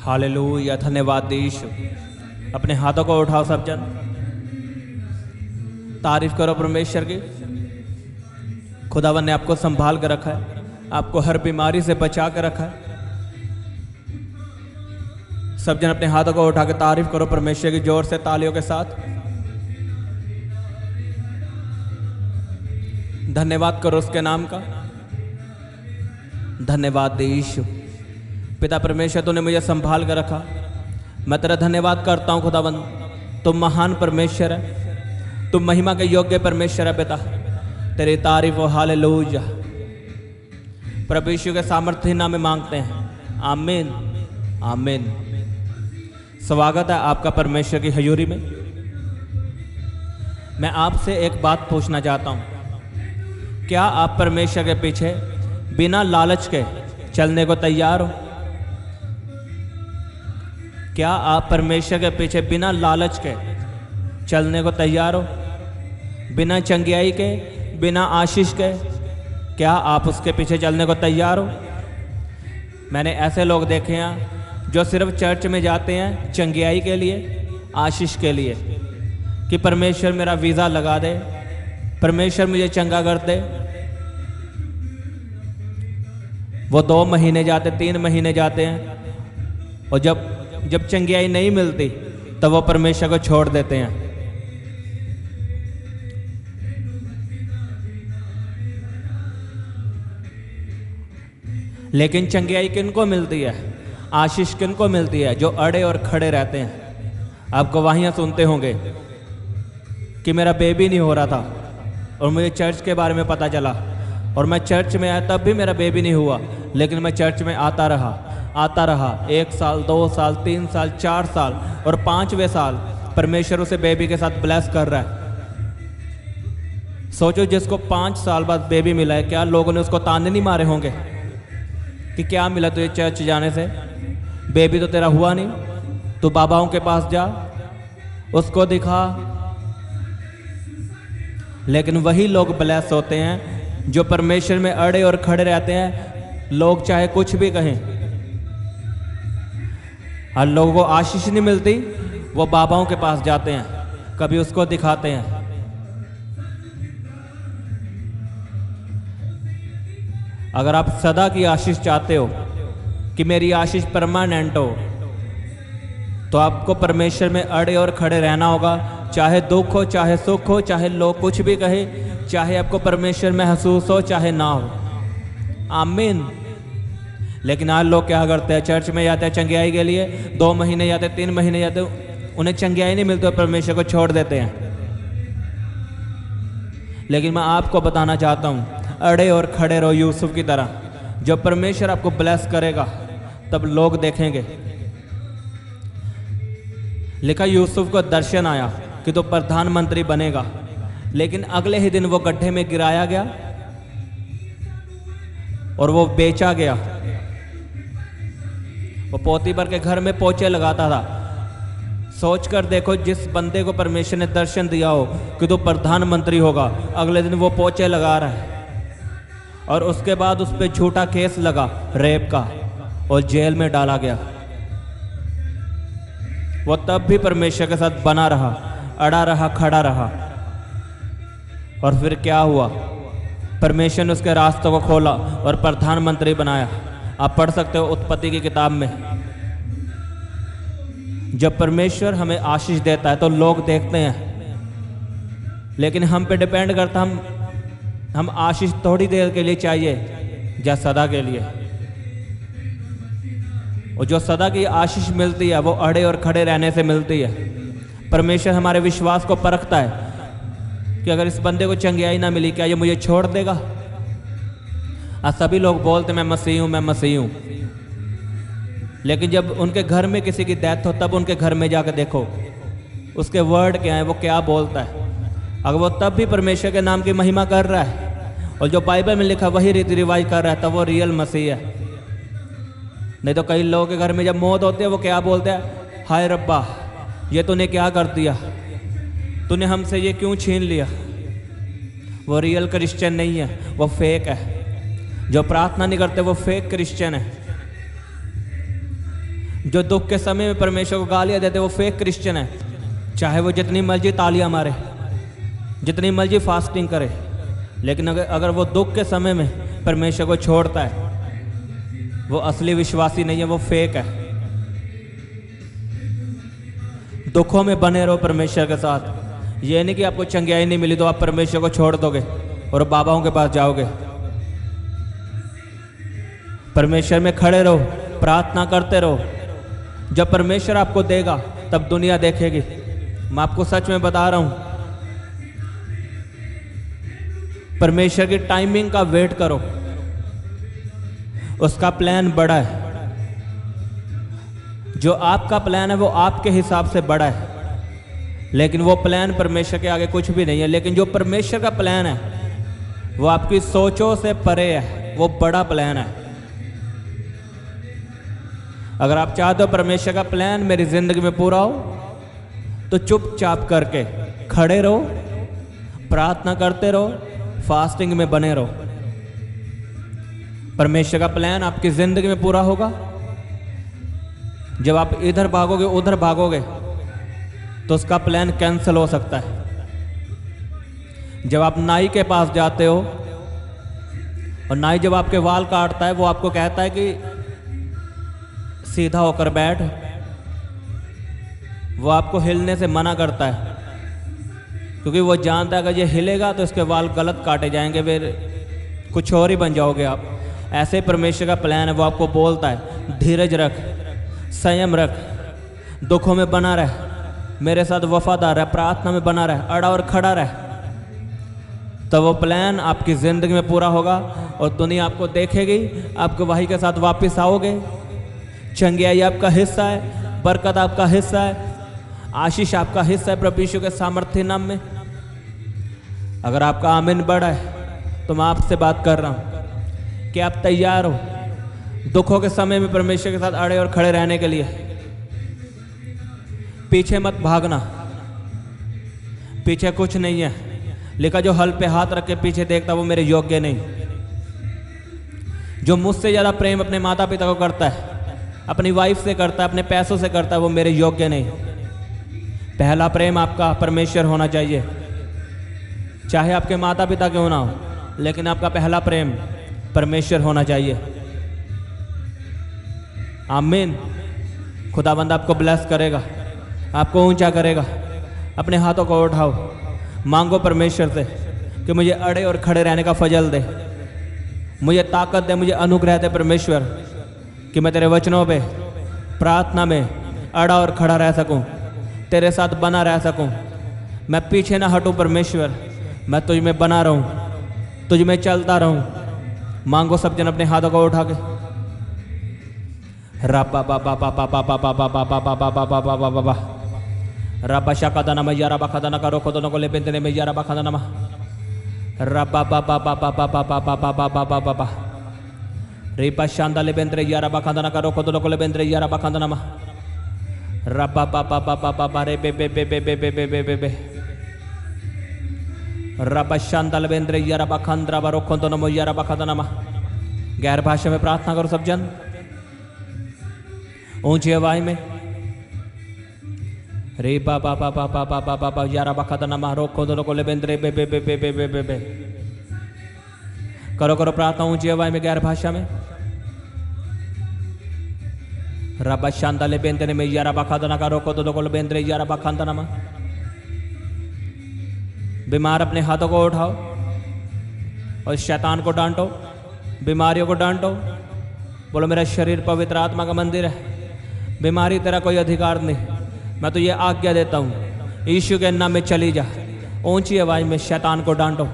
Hallelujah, धन्यवाद यीशु। अपने हाथों को उठाओ सब जन, तारीफ करो परमेश्वर की। खुदावन ने आपको संभाल कर रखा है, आपको हर बीमारी से बचा कर रखा है। सब जन अपने हाथों को उठा के तारीफ करो परमेश्वर की, जोर से तालियों के साथ। धन्यवाद करो उसके नाम का। धन्यवाद यीशु। पिता परमेश्वर, तूने मुझे संभाल कर रखा, मैं तेरा धन्यवाद करता हूँ खुदावन। तुम महान परमेश्वर है, तुम महिमा के योग्य परमेश्वर है पिता, तेरी तारीफ हो। हालेलुया। प्रभु यीशु के सामर्थ्य नाम में मांगते हैं, आमीन आमीन। स्वागत है आपका परमेश्वर की हजूरी में। मैं आपसे एक बात पूछना चाहता हूँ, क्या आप परमेश्वर के पीछे बिना लालच के चलने को तैयार हो? क्या आप परमेश्वर के पीछे बिना लालच के चलने को तैयार हो? बिना चंगियाई के, बिना आशीष के, क्या आप उसके पीछे चलने को तैयार हो? मैंने ऐसे लोग देखे हैं जो सिर्फ चर्च में जाते हैं चंगियाई के लिए, आशीष के लिए, कि परमेश्वर मेरा वीज़ा लगा दे, परमेश्वर मुझे चंगा कर दे। वो 2 महीने जाते, 3 महीने जाते हैं, और जब चंगियाई नहीं मिलती तब वो परमेश्वर को छोड़ देते हैं। लेकिन चंगियाई किनको मिलती है, आशीष किनको मिलती है? जो अड़े और खड़े रहते हैं। आप गवाहियाँ सुनते होंगे कि मेरा बेबी नहीं हो रहा था और मुझे चर्च के बारे में पता चला, और मैं चर्च में आया तब भी मेरा बेबी नहीं हुआ, लेकिन मैं चर्च में आता रहा 1 साल, 2 साल, 3 साल, 4 साल, और 5वें साल परमेश्वर उसे बेबी के साथ ब्लेस कर रहा है। सोचो, जिसको 5 साल बाद बेबी मिला है, क्या लोगों ने उसको ताने नहीं मारे होंगे कि क्या मिला तुझे चर्च जाने से? बेबी तो तेरा हुआ नहीं, तू बाबाओं के पास जा, उसको दिखा। लेकिन वही लोग ब्लेस होते हैं जो परमेश्वर में अड़े और खड़े रहते हैं। लोग चाहे कुछ भी कहें, हर लोगों को आशीष नहीं मिलती, वो बाबाओं के पास जाते हैं, कभी उसको दिखाते हैं। अगर आप सदा की आशीष चाहते हो कि मेरी आशीष परमानेंट हो, तो आपको परमेश्वर में अड़े और खड़े रहना होगा। चाहे दुख हो, चाहे सुख हो, चाहे लोग कुछ भी कहे, चाहे आपको परमेश्वर महसूस हो, चाहे ना हो। आमीन। लेकिन आज लोग क्या करते हैं? चर्च में जाते हैं चंगियाई के लिए, 2 महीने जाते, 3 महीने जाते, उन्हें चंगियाई नहीं मिलती, परमेश्वर को छोड़ देते हैं। लेकिन मैं आपको बताना चाहता हूँ, अड़े और खड़े रहो यूसुफ की तरह। जब परमेश्वर आपको ब्लेस करेगा तब लोग देखेंगे। लिखा, यूसुफ को दर्शन आया कि तो प्रधानमंत्री बनेगा, लेकिन अगले ही दिन वो गड्ढे में गिराया गया और वो बेचा गया। वो पोतीफर के घर में पोछे लगाता था। सोच कर देखो, जिस बंदे को परमेश्वर ने दर्शन दिया हो कि तो प्रधानमंत्री होगा, अगले दिन वो पोछे लगा रहा है, और उसके बाद उस पर झूठा केस लगा रेप का और जेल में डाला गया। वो तब भी परमेश्वर के साथ बना रहा, अड़ा रहा, खड़ा रहा। और फिर क्या हुआ? परमेश्वर ने उसके रास्तों को खोला और प्रधानमंत्री बनाया। आप पढ़ सकते हो उत्पत्ति की किताब में। जब परमेश्वर हमें आशीष देता है तो लोग देखते हैं, लेकिन हम पे डिपेंड करता, हम आशीष थोड़ी देर के लिए चाहिए या सदा के लिए। और जो सदा की आशीष मिलती है वो अड़े और खड़े रहने से मिलती है। परमेश्वर हमारे विश्वास को परखता है कि अगर इस बंदे को चंगियाई ना मिली, क्या ये मुझे छोड़ देगा? आज सभी लोग बोलते मैं मसीह हूँ, मैं मसीह हूँ, लेकिन जब उनके घर में किसी की डेथ हो तब उनके घर में जाकर देखो उसके वर्ड क्या है, वो क्या बोलता है। अगर वो तब भी परमेश्वर के नाम की महिमा कर रहा है और जो बाइबल में लिखा वही रीति रिवाज कर रहा है, तब वो रियल मसीह है। नहीं तो कई लोगों के घर में जब मौत होती है वो क्या बोलते हैं? हाय रब्बा, ये तूने क्या कर दिया, तूने हमसे ये क्यों छीन लिया। वो रियल क्रिश्चियन नहीं है, वो फेक है। जो प्रार्थना नहीं करते वो फेक क्रिश्चियन है। जो दुख के समय में परमेश्वर को गालियां देते वो फेक क्रिश्चियन है, चाहे वो जितनी मर्जी तालियां मारे, जितनी मर्जी फास्टिंग करे, लेकिन अगर वो दुख के समय में परमेश्वर को छोड़ता है वो असली विश्वासी नहीं है, वो फेक है। दुखों में बने रहो परमेश्वर के साथ। ये नहीं कि आपको चंगियाई नहीं मिली तो आप परमेश्वर को छोड़ दोगे और बाबाओं के पास जाओगे। परमेश्वर में खड़े रहो, प्रार्थना करते रहो। जब परमेश्वर आपको देगा तब दुनिया देखेगी। मैं आपको सच में बता रहा हूं, परमेश्वर की टाइमिंग का वेट करो। उसका प्लान बड़ा है। जो आपका प्लान है वो आपके हिसाब से बड़ा है, लेकिन वो प्लान परमेश्वर के आगे कुछ भी नहीं है। लेकिन जो परमेश्वर का प्लान है वो आपकी सोचों से परे है, वो बड़ा प्लान है। अगर आप चाहते हो परमेश्वर का प्लान मेरी जिंदगी में पूरा हो तो चुपचाप करके खड़े रहो, प्रार्थना करते रहो, फास्टिंग में बने रहो। परमेश्वर का प्लान आपकी जिंदगी में पूरा होगा। जब आप इधर भागोगे उधर भागोगे तो उसका प्लान कैंसिल हो सकता है। जब आप नाई के पास जाते हो और नाई जब आपके वाल काटता है वो आपको कहता है कि सीधा होकर बैठ, वो आपको हिलने से मना करता है, क्योंकि वो जानता है अगर ये हिलेगा तो इसके वाल गलत काटे जाएंगे, फिर कुछ और ही बन जाओगे आप। ऐसे ही परमेश्वर का प्लान है, वो आपको बोलता है धीरज रख, संयम रख, दुखों में बना रह, मेरे साथ वफादार है, प्रार्थना में बना रह, अड़ा और खड़ा रह। तो वो प्लान आपकी ज़िंदगी में पूरा होगा और दुनिया आपको देखेगी, आप गवाही के साथ वापस आओगे। चंगियाई आपका हिस्सा है, बरकत आपका हिस्सा है, आशीष आपका हिस्सा है प्रभु यीशु के सामर्थ्य नाम में। अगर आपका आमीन बड़ा है तो मैं आपसे बात कर रहा हूँ कि आप तैयार हो दुखों के समय में परमेश्वर के साथ अड़े और खड़े रहने के लिए। पीछे मत भागना, पीछे कुछ नहीं है। लिखा जो हल पे हाथ रख के पीछे देखता वो मेरे योग्य नहीं। जो मुझसे ज़्यादा प्रेम अपने माता पिता को करता है, अपनी वाइफ से करता है, अपने पैसों से करता है, वो मेरे योग्य नहीं। पहला प्रेम आपका परमेश्वर होना चाहिए, चाहे आपके माता पिता क्यों ना हो, लेकिन आपका पहला प्रेम परमेश्वर होना चाहिए। आमीन। खुदाबंद आपको ब्लेस करेगा, आपको ऊंचा करेगा। अपने हाथों को उठाओ, मांगो परमेश्वर से कि मुझे अड़े और खड़े रहने का फजल दे, मुझे ताकत दे, मुझे अनुग्रह दे परमेश्वर, कि मैं तेरे वचनों पे प्रार्थना में अड़ा और खड़ा रह सकूं, तेरे साथ बना रह सकूं। मैं पीछे ना हटूं परमेश्वर, मैं तुझ में बना रहूं, तुझ में चलता रहूं। मांगो सब जन अपने हाथों को उठा के। रब्बा बाबा बाबा बाबा बाबा बाबा बाबा बाबा बाबा बाबा रब्बा शाकादाना मैया रब्बा खादाना का रोको दोनों को ले पेंतने मैया रब्बा खादाना मा रब्बा बाबा बाबा बाबा बाबा बाबा बाबा बाबा रेपा शांदा ले बेंद्रे या रब्बा खादाना का रोको दोनों को ले बेंद्रे या रब्बा खादाना मा रब्बा बाबा बाबा बाबा रे बे बे बे बे बे बे बे बे बे रब्बा शांदा ले बेंद्रे या रब्बा खांद्रा बा रोको दोनों मैया रब्बा खादाना मा। गैर भाषा में प्रार्थना करो सब जन, ऊंची आवाज में। रे बाबा बाबा बाबा बाबा बाबा यारा बखादना मारो खोदो को ले बेंद्रे बे बे बे बे बे बे बे बे करो करो प्रार्थना ऊंची आवाज में, गैर भाषा में। रबा शांता ले बेंद्रे में यारा बखादना करो खोदो को ले बेंद्रे यारा बखादना मा। बीमार अपने हाथों को उठाओ और शैतान को डांटो, बीमारियों को डांटो। बोलो मेरा शरीर पवित्र आत्मा का मंदिर है, बीमारी तेरा कोई अधिकार नहीं। मैं तो ये आज्ञा देता हूँ यीशु के नाम में चली जा। ऊंची आवाज में शैतान को डांटो,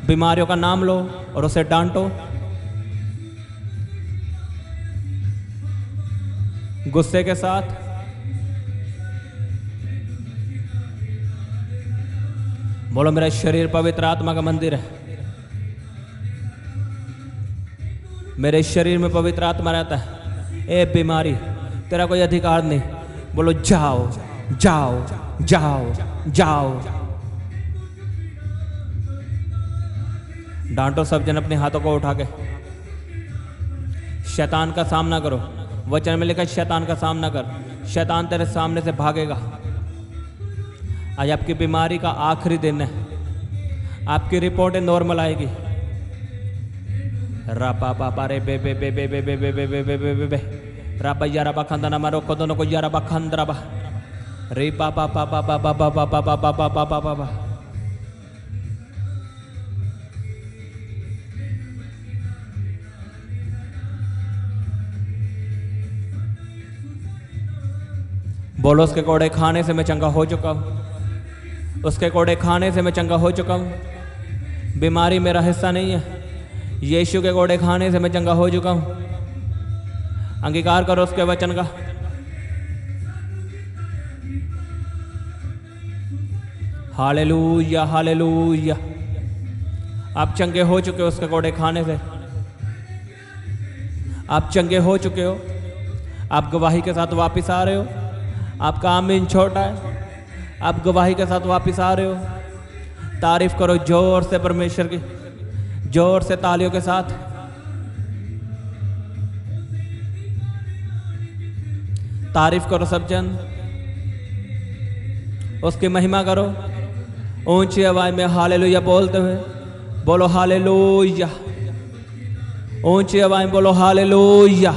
बीमारियों का नाम लो और उसे डांटो। गुस्से के साथ बोलो मेरा शरीर पवित्र आत्मा का मंदिर है, मेरे शरीर में पवित्र आत्मा रहता है। ए बीमारी तेरा कोई अधिकार नहीं। बोलो जाओ जाओ जाओ जाओ। डांटो सब जन अपने हाथों को उठा के, शैतान का सामना करो। वचन में लिखा है शैतान का सामना कर, शैतान तेरे सामने से भागेगा। आज आपकी बीमारी का आखिरी दिन है, आपकी रिपोर्टें नॉर्मल आएगी। रापा पापा रे बे बे बे बे बे बे बे बे बे बे बे बे बे रापा यारा बा खंदना मारो को दोनों को यारा बा खंदरा बा रे पापा पापा पापा पापा पापा पापा पापा पापा। बोलो उसके कोड़े खाने से मैं चंगा हो चुका हूँ, उसके कोड़े खाने से मैं चंगा हो चुका हूँ। बीमारी मेरा हिस्सा नहीं है, यीशु के कोड़े खाने से मैं चंगा हो चुका हूँ। अंगीकार करो उसके वचन का। Hallelujah hallelujah. आप चंगे हो चुके हो उसके कोड़े खाने से, आप चंगे हो चुके हो। आप गवाही के साथ वापस आ रहे हो। आपका आमीन छोटा है, आप गवाही के साथ वापस आ रहे हो। तारीफ करो जोर से परमेश्वर की, जोर से तालियों के साथ। तारीफ करो सब जन, उसकी महिमा करो ऊंची आवाज में हालेलुया बोलते हुए। बोलो हालेलुया, ऊंची आवाज में बोलो हालेलुया,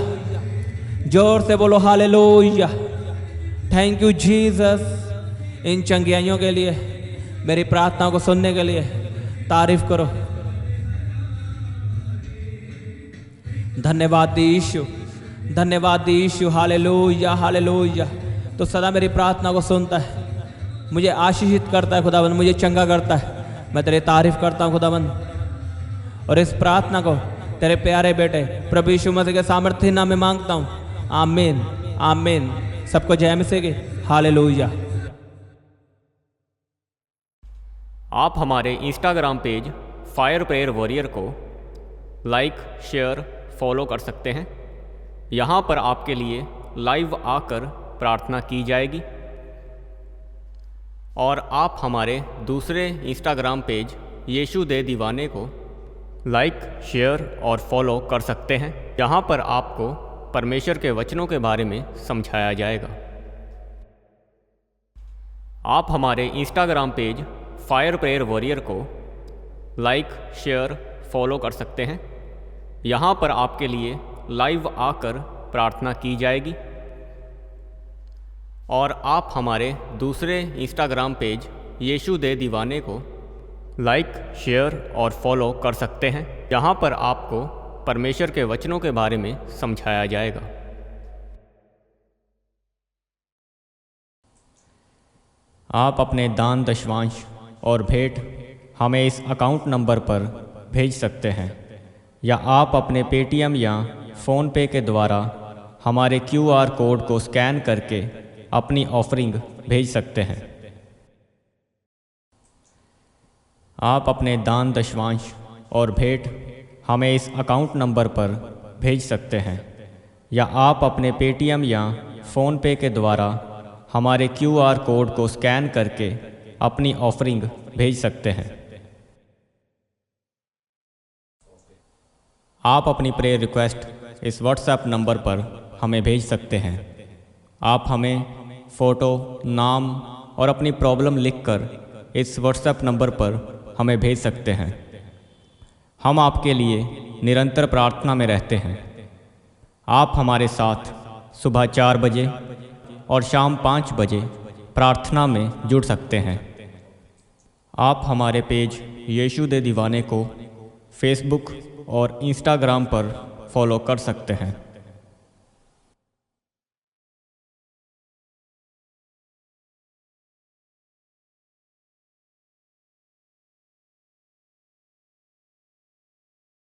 जोर से बोलो हालेलुया। थैंक यू जीसस इन चंगियाइयों के लिए, मेरी प्रार्थनाओं को सुनने के लिए। तारीफ करो। धन्यवाद यीशु, धन्यवाद यीशु। Hallelujah hallelujah. तो सदा मेरी प्रार्थना को सुनता है, मुझे आशीषित करता है खुदावन, मुझे चंगा करता है। मैं तेरी तारीफ करता हूँ खुदावन, और इस प्रार्थना को तेरे प्यारे बेटे प्रभु यीशु मसीह के सामर्थ्य नाम में मांगता हूँ। आमीन आमीन। सबको जय मसीह की। हालेलुया। आप हमारे Instagram page fire prayer warrior को लाइक, शेयर, फॉलो कर सकते हैं। यहाँ पर आपके लिए लाइव आकर प्रार्थना की जाएगी। और आप हमारे दूसरे इंस्टाग्राम पेज यीशु दे दीवाने को लाइक, शेयर और फॉलो कर सकते हैं। यहाँ पर आपको परमेश्वर के वचनों के बारे में समझाया जाएगा। आप हमारे Instagram page fire prayer warrior को लाइक, शेयर, फॉलो कर सकते हैं। यहाँ पर आपके लिए लाइव आकर प्रार्थना की जाएगी। और आप हमारे दूसरे इंस्टाग्राम पेज यीशु दे दीवाने को लाइक, शेयर और फॉलो कर सकते हैं। यहाँ पर आपको परमेश्वर के वचनों के बारे में समझाया जाएगा। आप अपने दान, दशवांश और भेंट हमें इस अकाउंट नंबर पर भेज सकते हैं, या आप अपने पेटीएम या फ़ोनपे के द्वारा हमारे QR कोड को स्कैन करके अपनी ऑफरिंग भेज सकते हैं। आप अपने दान, दशवांश और भेंट हमें इस अकाउंट नंबर पर भेज सकते हैं, या आप अपने पेटीएम या फ़ोनपे के द्वारा हमारे QR कोड को स्कैन करके अपनी ऑफरिंग भेज सकते हैं। आप अपनी प्रेयर रिक्वेस्ट इस व्हाट्सएप नंबर पर हमें भेज सकते हैं। आप हमें फ़ोटो, नाम और अपनी प्रॉब्लम लिखकर इस व्हाट्सएप नंबर पर हमें भेज सकते हैं। हम आपके लिए निरंतर प्रार्थना में रहते हैं। आप हमारे साथ सुबह 4 बजे और शाम 5 बजे प्रार्थना में जुड़ सकते हैं। आप हमारे पेज यीशु दे दीवाने को फेसबुक और इंस्टाग्राम पर फॉलो कर सकते हैं।